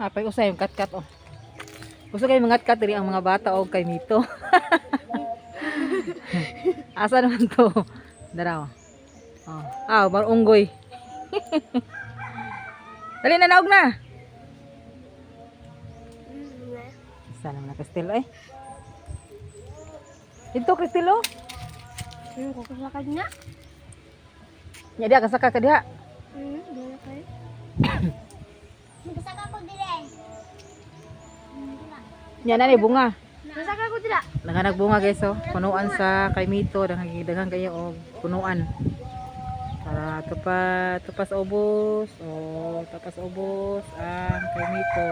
Apay usay yung kat-kat oh. Gusto kayo mga kat diri ang mga bata o kay Mito. Asa naman to? Daraw. Oh. Ah, unggoy. Dali na naog na. Sana na Castelo eh. Ito Castelo. Ko kasakad na. Nya dia kasaka ka diha. Dala kay. Kasaka ko dire. Nya na ni bunga. Kasaka ko dira. Naghanag bunga guys oh. Punuan sa kay Mito, daghang kayo og punuan. Para tupas ubos. Oh, tapas ubos ang kay Mito.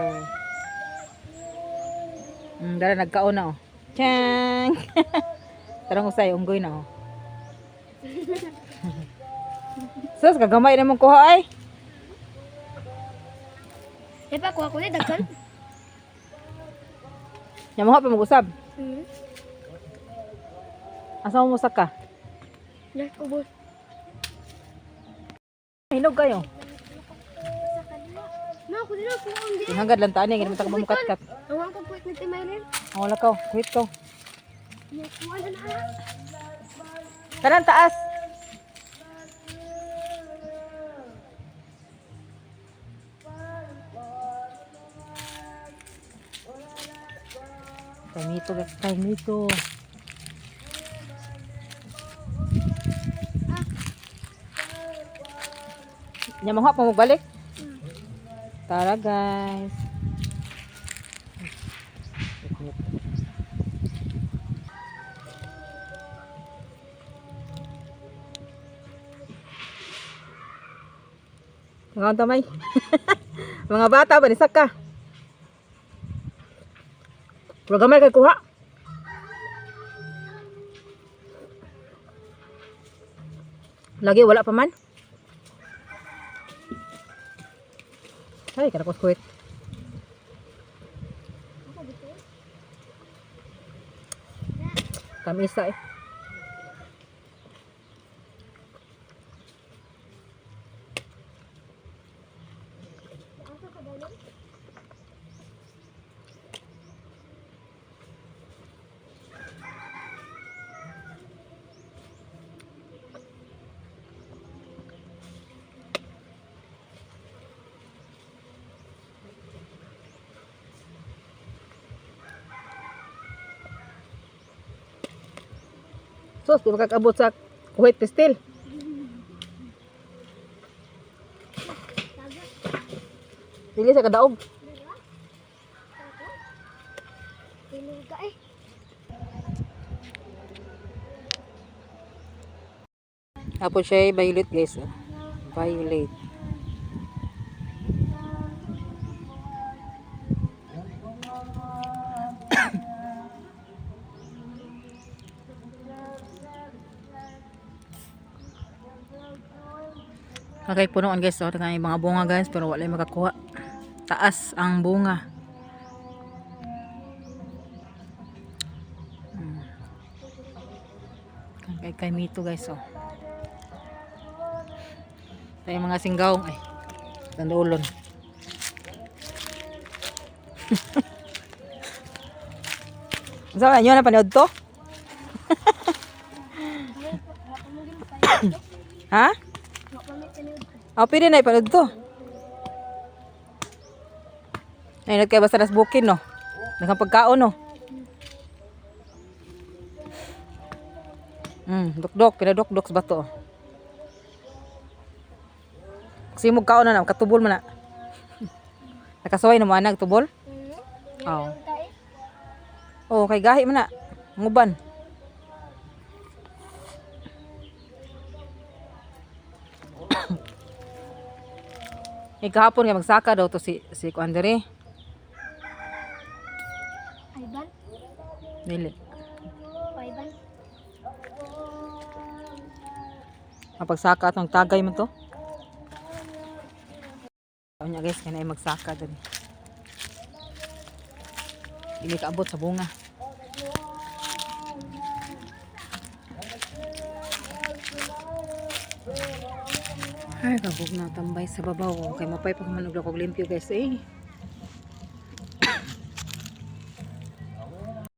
Dala nagkaon na oh. Chang. Tarong usay unggoy na oh. Sus, kagamay na mong kuha ay. Lepa ko ni daghan. Nya mo pa mag-usab. Hmm. Asa mo musak ka? Nas ubos. Hinog kayo. Na ko dira ko ang dire. Hangad lang tani ngin mo kat-kat. Awang ko puwit ni Timaylin. Wala ka, quit ko. Nya ko na na. Kanan taas. Kay Mito. Nya mo pa mo balik. Tara guys. Mga tamay. Mga bata ba ni saka? Programay kay kuha. Lagi wala pa man. Ay, kada ko kuwit. Kamisa eh. Sos, di makakabot sa kuwit pistil. Dili sa kadaog. Piling ka eh. Tapos siya ay violet guys. Oh. Violet. Okay, punuan guys. So, tingnan yung mga bunga guys. Pero wala yung makakuha. Taas ang bunga. Kay Mito guys. Oh. Ito yung mga singgawong. Ay, tandulon. Saan nyo na panood to? Ha? Oh, pwede na ipanood to. Ay, nagkaya basta nas bukin, no? Nagang pagkaon, no? Dok-dok, pinadok-dok sa bato. Kasi mo kaon na, katubol man na. Nakasaway na mo anak, tubol? Oo. Oh, kay gahi man na. Nguban. Kahapon nga magsaka daw to si Kuandere. Ayban? Dili. Ayban? Mapagsaka atong tagay man to. Nya guys, kanay magsaka din. Dili kaabot sa bunga. Ay, kabog na tambay sa babaw. Kay mapay pa man og limpyo guys eh.